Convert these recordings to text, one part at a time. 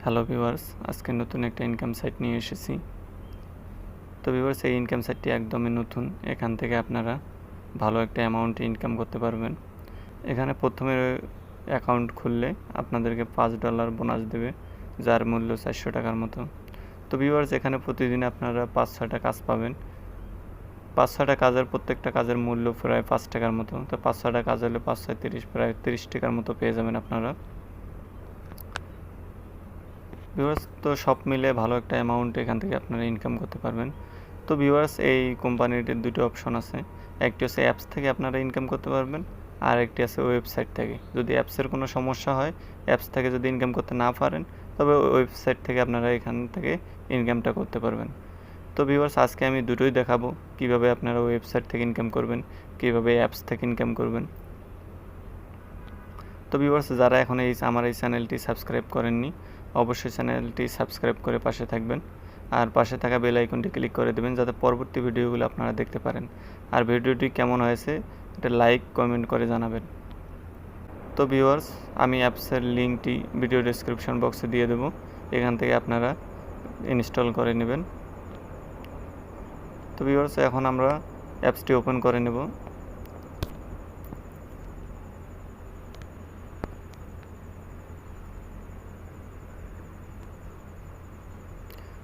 Hello viewers, আজকে নতুন একটা ইনকাম সাইট নিয়ে এসেছি। তো ভিউয়ার্স, এই ইনকাম সাইটটি একদমই নতুন। এখান থেকে আপনারা ভালো একটা অ্যামাউন্ট ইনকাম করতে পারবেন। এখানে প্রথমে অ্যাকাউন্ট খুললে আপনাদেরকে $5 বোনাস দেবে, যার মূল্য 400 টাকার মতো। তো ভিউয়ার্স, এখানে প্রতিদিন আপনারা 5-6টা কাজ পাবেন। 5-6টা কাজের প্রত্যেকটা কাজের মূল্য প্রায় 5 টাকার মতো। তো 5-6টা কাজ হলে 5-6-30, প্রায় 30 টাকার মতো পেয়ে যাবেন আপনারা। ভিউয়ার্স, তো সব মিলে ভালো একটা অ্যামাউন্ট এখান থেকে আপনারা ইনকাম করতে পারবেন। তো ভিউয়ার্স, এই কোম্পানিটির দুটো অপশন আছে। একটি হচ্ছে অ্যাপস থেকে আপনারা ইনকাম করতে পারবেন, আর একটি আছে ওয়েবসাইট থেকে। যদি অ্যাপসের কোনো সমস্যা হয়, অ্যাপস থেকে যদি ইনকাম করতে না পারেন, তবে ওয়েবসাইট থেকে আপনারা এখান থেকে ইনকামটা করতে পারবেন। তো ভিউয়ার্স, আজকে আমি দুটোই দেখাবো, কিভাবে আপনারা ওয়েবসাইট থেকে ইনকাম করবেন, কিভাবে অ্যাপস থেকে ইনকাম করবেন। তো ভিউয়ার্স, যারা এখন আমার এই চ্যানেলটি সাবস্ক্রাইব করেননি, অবশ্যই চ্যানেলটি সাবস্ক্রাইব করে পাশে থাকবেন, আর পাশে থাকা বেল আইকনটি ক্লিক করে দেবেন, যাতে পরবর্তী ভিডিওগুলো আপনারা দেখতে পারেন। আর ভিডিওটি কেমন হয়েছে এটা লাইক কমেন্ট করে জানাবেন। তো ভিউয়ার্স, আমি অ্যাপসের লিঙ্কটি ভিডিও ডেসক্রিপশন বক্সে দিয়ে দেবো, এখান থেকে আপনারা ইনস্টল করে নেবেন। তো ভিউয়ার্স, এখন আমরা অ্যাপসটি ওপেন করে নেব।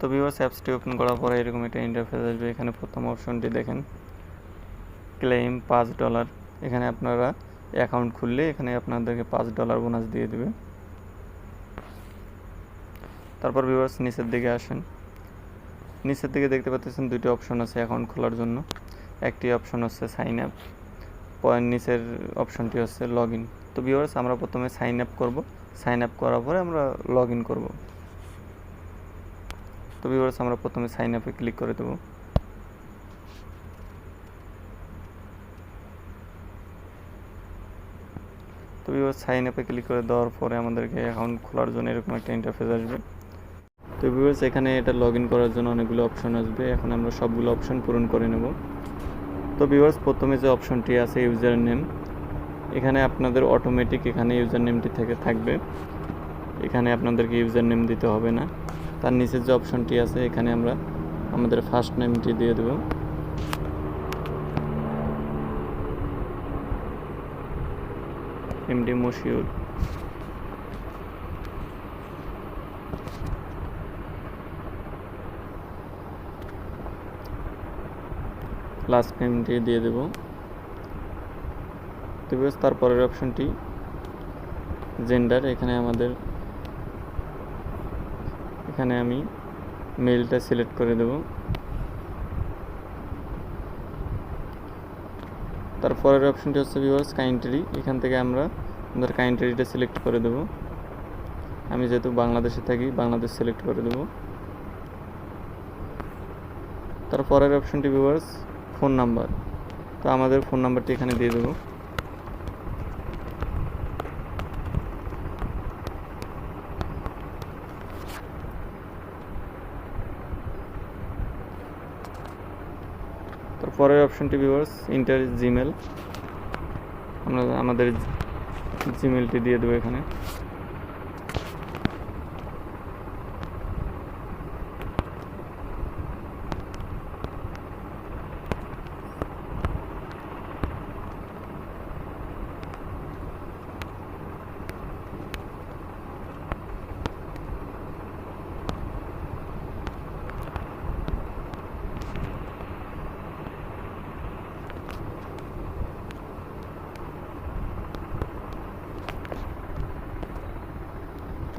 তো ভিউয়ার্স, অ্যাপসটি ওপেন করার পরে এরকম একটা ইন্টারফেস আসবে। এখানে প্রথম অপশনটি দেখেন, ক্লেম $5। এখানে আপনারা অ্যাকাউন্ট খুললে এখানে আপনাদেরকে $5 বোনাস দিয়ে দেবে। তারপর ভিউয়ার্স, নিচের দিকে আসেন। নিচের দিকে দেখতে পাচ্ছেন দুটি অপশন আছে অ্যাকাউন্ট খোলার জন্য। একটি অপশন হচ্ছে সাইন আপ, নিচের অপশনটি হচ্ছে লগ ইন। তো ভিউয়ার্স, আমরা প্রথমে সাইন আপ করব। সাইন আপ করার পরে আমরা লগ ইন করব। তো ভিউয়ার্স, আমরা প্রথমে সাইন আপে ক্লিক করে দেব। তো ভিউয়ার্স, সাইন আপে ক্লিক করে দেওয়ার পরে আমাদেরকে অ্যাকাউন্ট খোলার জন্য এরকম একটা ইন্টারফেস আসবে। তো ভিউয়ার্স, এখানে এটা লগ ইন করার জন্য অনেকগুলো অপশন আসবে। এখন আমরা সবগুলো অপশন পূরণ করে নেব। তো ভিউয়ার্স, প্রথমে যে অপশনটি আছে ইউজার নেম, এখানে আপনাদের অটোমেটিক এখানে ইউজার নেমটি থেকে থাকবে। এখানে আপনাদেরকে ইউজার নেম দিতে হবে না। তার নিচের যে অপশনটি আছে, এখানে আমরা আমাদের ফার্স্ট নেমটি দিয়ে দেব। এমডি মশিউর। লাস্ট নেমটি দিয়ে দেব। তো তারপরের অপশনটি জেন্ডার। এখানে আমি মেলটা সিলেক্ট করে দেব। তারপরের অপশনটি হচ্ছে ভিউয়ার্স কান্ট্রি। এখান থেকে আমরা আমাদের কান্ট্রিটা সিলেক্ট করে দেব। আমি যেহেতু বাংলাদেশে থাকি, বাংলাদেশ সিলেক্ট করে দেব। তারপরের অপশনটি ভিউয়ার্স ফোন নাম্বার। তো আমাদের ফোন নাম্বারটি এখানে দিয়ে দেব। তারপরের অপশনটি ভিউয়ার্স ইন্টার জিমেল। আমরা আমাদের জিমেলটি দিয়ে দেবো এখানে।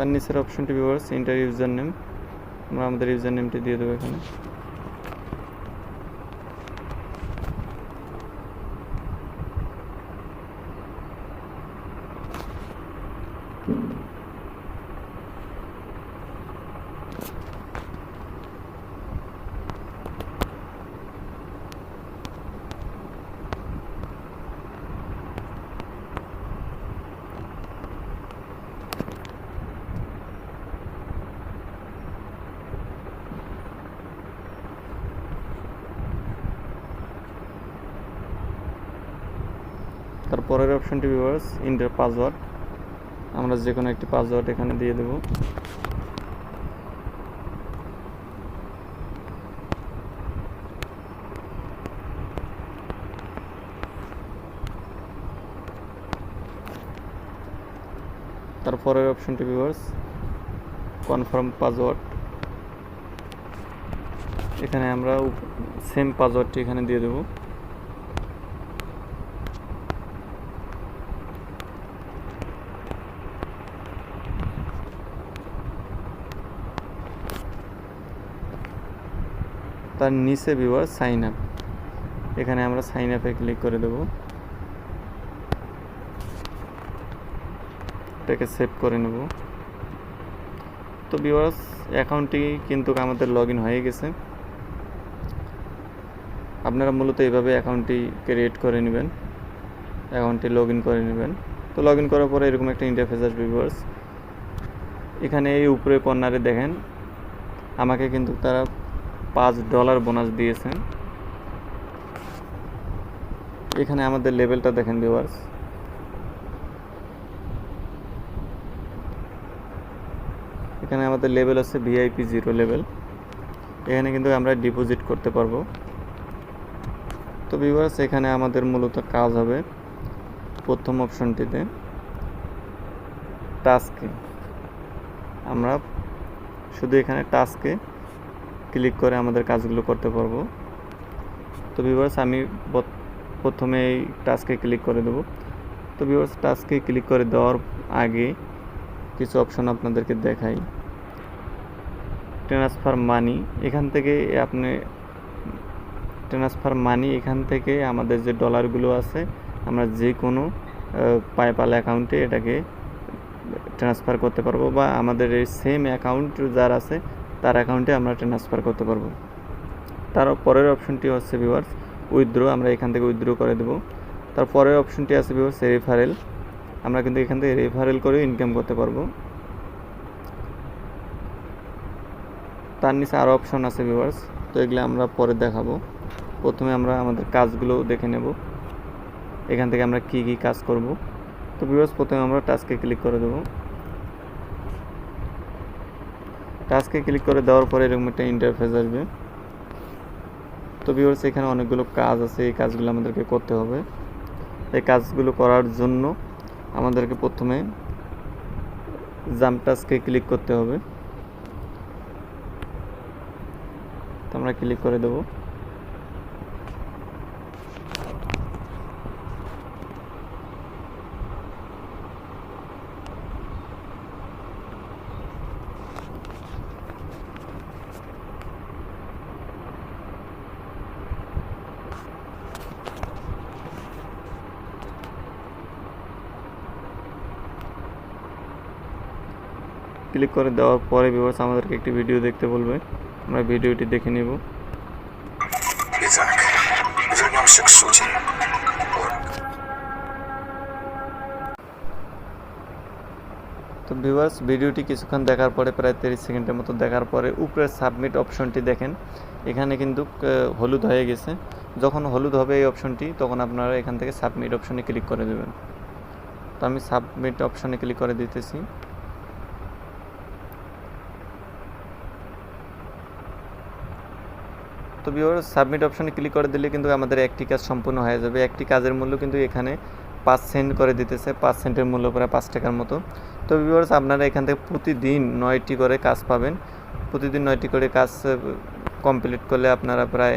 তার নিচের অপশনটি ভিউয়ার্স ইন্টার ইউজার নেম। আমরা আমাদের ইউজার নেমটি দিয়ে দেবো এখানে। তারপরের অপশনটি ভিউয়ার্স ইন্টার পাসওয়ার্ড। আমরা যে কোনো একটি পাসওয়ার্ড এখানে দিয়ে দেব। তারপরের অপশনটি ভিউয়ার্স কনফার্ম পাসওয়ার্ড। এখানে আমরা সেম পাসওয়ার্ডটি এখানে দিয়ে দেব। তার নিচে ভিউয়ার্স সাইন আপ, এখানে আমরা সাইন আপে ক্লিক করে দেব। এটাকে সেভ করে নেব। তো ভিউয়ার্স অ্যাকাউন্টটি কিন্তু আমাদের লগ ইন হয়ে গেছে। আপনারা মূলত এইভাবে অ্যাকাউন্টটি ক্রিয়েট করে নেবেন, অ্যাকাউন্টটি লগ ইন করে নেবেন। তো লগ ইন করার পরে এরকম একটা ইন্টারফেস আসবে ভিউয়ার্স। এখানে এই উপরে কর্নারে দেখেন আমাকে কিন্তু তারা $5 বোনাস দিয়েছেন। এখানে আমাদের লেভেলটা দেখেন ভিউয়ার্স, এখানে আমাদের লেভেল আছে ভিআইপি 0 লেভেল। এখানে কিন্তু আমরা ডিপোজিট করতে পারবো। তো ভিউয়ার্স এখানে আমাদের মূলত কাজ হবে প্রথম অপশনটিতে টাস্কে, আমরা শুধু এখানে টাস্কে ক্লিক করে আমাদের কাজগুলো করতে পারবো। তো ভিউয়ার্স আমি প্রথমে এই টাস্কে ক্লিক করে দেব। তো ভিউয়ার্স টাস্কে ক্লিক করে দেওয়ার আগে কিছু অপশন আপনাদেরকে দেখাই। ট্রান্সফার মানি, এখান থেকে আপনি ট্রান্সফার মানি, এখান থেকে আমাদের যে ডলারগুলো আছে আমরা যে কোনো পেপ্যাল অ্যাকাউন্টে এটাকে ট্রান্সফার করতে পারবো, বা আমাদের এই সেম অ্যাকাউন্ট যার আছে তার অ্যাকাউন্টে আমরা ট্রান্সফার করতে পারবো। তার পরের অপশনটি হচ্ছে ভিউয়ার্স উইথড্র, আমরা এখান থেকে উইথড্র করে দেব। তার পরের অপশনটি আছে ভিউয়ার্স রেফারেল, আমরা কিন্তু এখান থেকে রেফারেল করে ইনকাম করতে পারবো। তার নিচে আরও অপশন আছে ভিউয়ার্স, তো এগুলো আমরা পরে দেখাবো। প্রথমে আমরা আমাদের কাজগুলো দেখে নেব, এখান থেকে আমরা কি কি কাজ করব। তো ভিউয়ার্স প্রথমে আমরা টাস্কে ক্লিক করে দেব। টাস্কে ক্লিক করে দেওয়ার পরে এরকম একটা ইন্টারফেস আসবে। তো ভিউয়ার্স এখানে অনেকগুলো কাজ আছে, এই কাজগুলো আমাদেরকে করতে হবে। এই কাজগুলো করার জন্য আমাদেরকে প্রথমে জাম্প টাস্কে ক্লিক করতে হবে। তো আমরা ক্লিক করে দেব। ক্লিক করে দেওয়ার পরে ভিউয়ার্স আমাদেরকে একটি ভিডিও দেখতে বলবে, আমরা ভিডিওটি দেখে নেব। তো ভিউয়ার্স ভিডিওটি কিছুক্ষণ দেখার পরে প্রায় 30 সেকেন্ডের মতো দেখার পরে উপরে সাবমিট অপশনটি দেখেন, এখানে কিন্তু হলুদ হয়ে গেছে। যখন হলুদ হবে এই অপশনটি তখন আপনারা এখান থেকে সাবমিট অপশনে ক্লিক করে দেবেন। তো আমি সাবমিট অপশনে ক্লিক করে দিতেছি। তো ভিউয়ার্স সাবমিট অপশনে ক্লিক করে দিলে কিন্তু আমাদের একটি কাজ সম্পূর্ণ হয়ে যাবে। একটি কাজের মূল্য কিন্তু এখানে 5 সেন্ট করে দিতেছে, 5 সেন্টের মূল্য প্রায় 5 টাকার মতো। তো ভিউয়ার্স আপনারা এখান থেকে প্রতিদিন 9টি করে কাজ পাবেন। প্রতিদিন 9টি করে কাজ কমপ্লিট করলে আপনারা প্রায়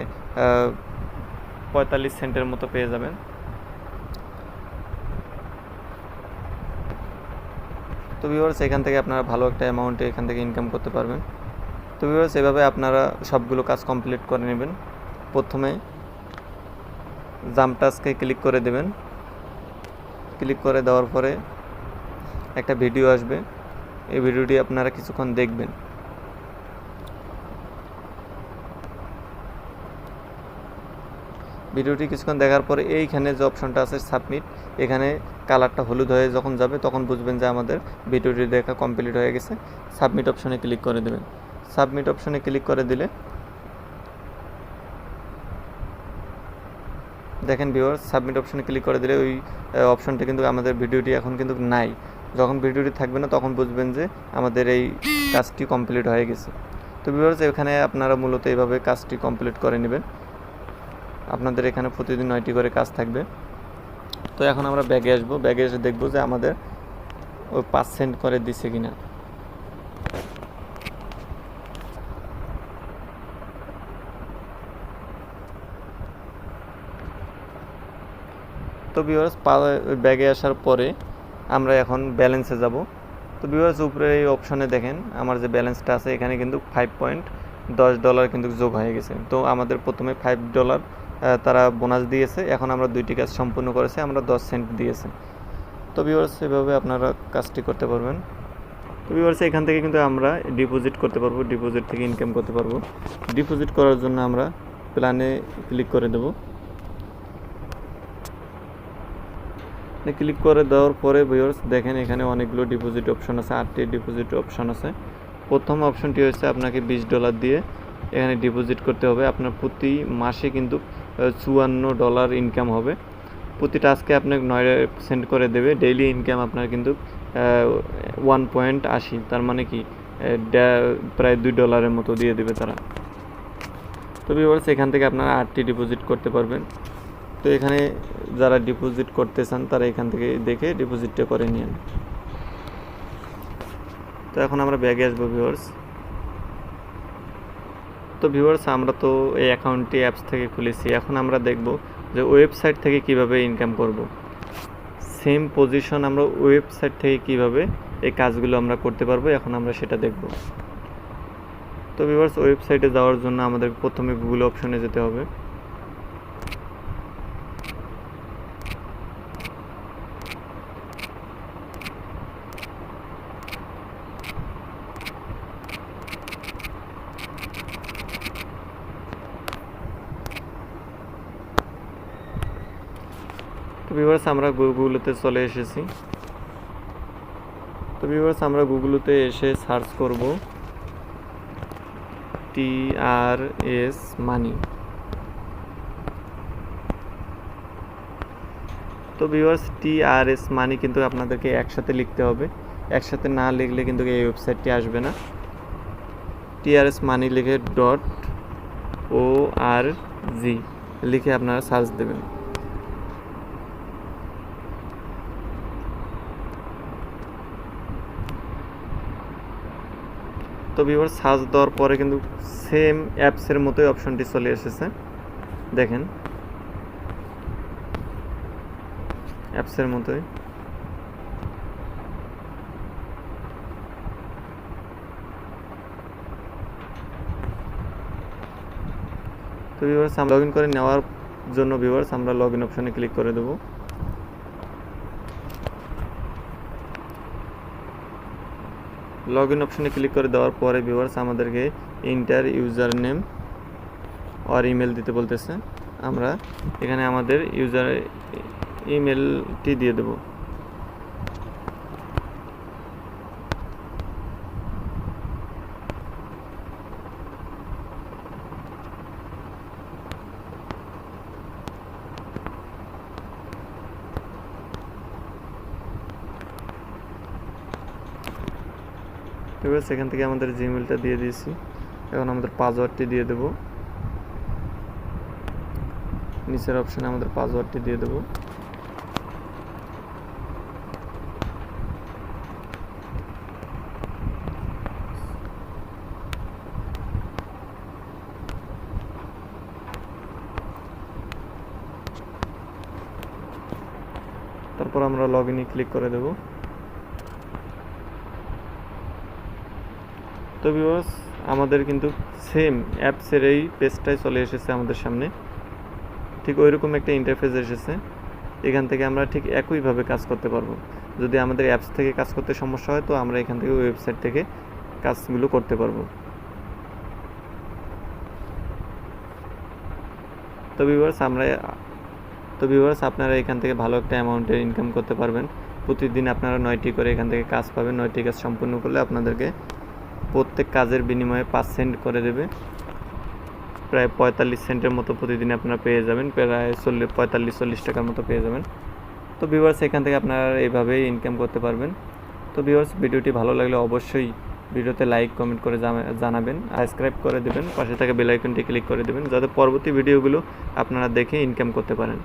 45 সেন্টের মতো পেয়ে যাবেন। তো ভিউয়ার্স এখান থেকে আপনারা ভালো একটা অ্যামাউন্টে এখান থেকে ইনকাম করতে পারবেন। তো ভিউয়ার্স এভাবে আপনারা সবগুলো কাজ কমপ্লিট করে নেবেন। প্রথমে জাম্প টাস্কে ক্লিক করে দেবেন। ক্লিক করে দেওয়ার পরে একটা ভিডিও আসবে, এই ভিডিওটি আপনারা কিছুক্ষণ দেখবেন। ভিডিওটি কিছুক্ষণ দেখার পরে এইখানে যে অপশনটা আছে সাবমিট, এখানে কালারটা হলুদ হয়ে যখন যাবে তখন বুঝবেন যে আমাদের ভিডিওটি দেখা কমপ্লিট হয়ে গেছে। সাবমিট অপশনে ক্লিক করে দেবেন। সাবমিট অপশনে ক্লিক করে দিলে দেখেন ভিউয়ার্স সাবমিট অপশনে ক্লিক করে দিলে ওই অপশনটা কিন্তু আমাদের ভিডিওটি এখন কিন্তু নাই। যখন ভিডিওটি থাকবে না তখন বুঝবেন যে আমাদের এই কাজটি কমপ্লিট হয়ে গেছে। তো ভিউয়ার্স এখানে আপনারা মূলত এইভাবে কাজটি কমপ্লিট করে নেবেন। আপনাদের এখানে প্রতিদিন 9টি করে কাজ থাকবে। তো এখন আমরা ব্যাগে আসবো, ব্যাগে এসে দেখবো যে আমাদের ওই 5 সেন্ট করে দিছে কিনা। তো ভিউয়ার্স ব্যাগে আসার পরে আমরা এখন ব্যালেন্সে যাব। তো ভিউয়ার্স উপরে এই অপশনে দেখেন আমার যে ব্যালেন্সটা আছে এখানে কিন্তু $5.10 কিন্তু যোগ হয়ে গেছে। তো আমাদের প্রথমে $5 তারা বোনাস দিয়েছে, এখন আমরা 2টি কাজ সম্পূর্ণ করেছি, আমরা 10 সেন্ট দিয়েছে। তো ভিউয়ার্স এভাবে আপনারা কাজটি করতে পারবেন। তো ভিউয়ার্স এখান থেকে কিন্তু আমরা ডিপোজিট করতে পারবো, ডিপোজিট থেকে ইনকাম করতে পারবো। ডিপোজিট করার জন্য আমরা প্ল্যানে ক্লিক করে দেব। ক্লিক করে দেওয়ার পরে ভিউয়ার্স দেখেন এখানে অনেকগুলো ডিপোজিট অপশন আছে, 8টি ডিপোজিট অপশন আছে। প্রথম অপশনটি হচ্ছে আপনাকে $20 দিয়ে এখানে ডিপোজিট করতে হবে। আপনার প্রতি মাসে কিন্তু $54 ইনকাম হবে। প্রতি টাস্কে আপনাকে 9 সেন্ট করে দেবে। ডেইলি ইনকাম আপনার কিন্তু 1.80, তার মানে কি প্রায় $2 মতো দিয়ে দেবে তারা। তো ভিউয়ার্স এখান থেকে আপনারা 8টি ডিপোজিট করতে পারবেন। তো এখানে যারা ডিপোজিট করতে চান তারা এখান থেকে দেখে ডিপোজিটটা করে নিন। তো এখন আমরা ব্যাগে আসবো ভিউয়ার্স। তো ভিউয়ার্স আমরা তো এই অ্যাকাউন্টটি অ্যাপস থেকে খুলেছি, এখন আমরা দেখব যে ওয়েবসাইট থেকে কিভাবে ইনকাম করব। সেম পজিশন আমরা ওয়েবসাইট থেকে কিভাবে এই কাজগুলো আমরা করতে পারবো, এখন আমরা সেটা দেখব। তো ভিউয়ার্স ওয়েবসাইটে যাওয়ার জন্য আমাদের প্রথমে গুগল অপশনে যেতে হবে। তো ভিউয়ার্স আমরা গুগলতে চলে এসেছি। তো ভিউয়ার্স আমরা গুগলতে এসে সার্চ করব TRS মানি। তো ভিউয়ার্স TRS মানি কিন্তু আপনাদেরকে একসাথে লিখতে হবে, একসাথে না লিখলে কিন্তু এই ওয়েবসাইটটি আসবে না। TRS মানি লিখে .org লিখে আপনারা সার্চ দেবেন। তো ভিউয়ার্স সার্চ দেওয়ার পরে কিন্তু সেম অ্যাপসের মতোই অপশনটি চলে এসেছে, দেখেন অ্যাপসের মতোই। তো ভিউয়ার্স আমরা লগইন করে নেওয়ার জন্য ভিউয়ার্স আমরা লগইন অপশনে ক্লিক করে দেব। লগইন অপশনে ক্লিক করে দেওয়ার পরে ভিউয়ার্স আমাদেরকে এন্টার ইউজার নেম আর ইমেল দিতে বলতেছে। আমরা এখানে আমাদের ইউজার ইমেলটি দিয়ে দেব। এবার সেখান থেকে আমাদের জিমেলটা দিয়ে দিয়েছি, এখন আমাদের পাসওয়ার্ডটি দিয়ে দেব। নিচের অপশনে আমাদের পাসওয়ার্ডটি দিয়ে দেব। তারপর আমরা লগইনে ক্লিক করে দেব। তো ভিউয়ার্স আমাদের কিন্তু সেম অ্যাপসের এই পেজটাই চলে এসেছে আমাদের সামনে, ঠিক ওইরকম একটা ইন্টারফেস এসেছে। এখান থেকে আমরা ঠিক একইভাবে কাজ করতে পারবো। যদি আমাদের অ্যাপস থেকে কাজ করতে সমস্যা হয় তো আমরা এখান থেকে ওয়েবসাইট থেকে কাজগুলো করতে পারবো। তো ভিউয়ার্স আপনারা এখান থেকে ভালো একটা অ্যামাউন্টের ইনকাম করতে পারবেন। প্রতিদিন আপনারা 9টি করে এখান থেকে কাজ পাবেন। 9টি কাজ সম্পূর্ণ করলে আপনাদেরকে প্রত্যেক কাজের বিনিময়ে 5 সেন্ট করে দেবে। প্রায় 45 সেন্টের মতো প্রতিদিন আপনারা পেয়ে যাবেন, প্রায় 45-40 টাকার মতো পেয়ে যাবেন। তো ভিউয়ার্স এখান থেকে আপনারা এইভাবেই ইনকাম করতে পারবেন। তো ভিউয়ার্স ভিডিওটি ভালো লাগলে অবশ্যই ভিডিওতে লাইক কমেন্ট করে জানাবেন, সাবস্ক্রাইব করে দেবেন, পাশে থাকা বেল আইকনটি ক্লিক করে দেবেন যাতে পরবর্তী ভিডিওগুলো আপনারা দেখে ইনকাম করতে পারেন।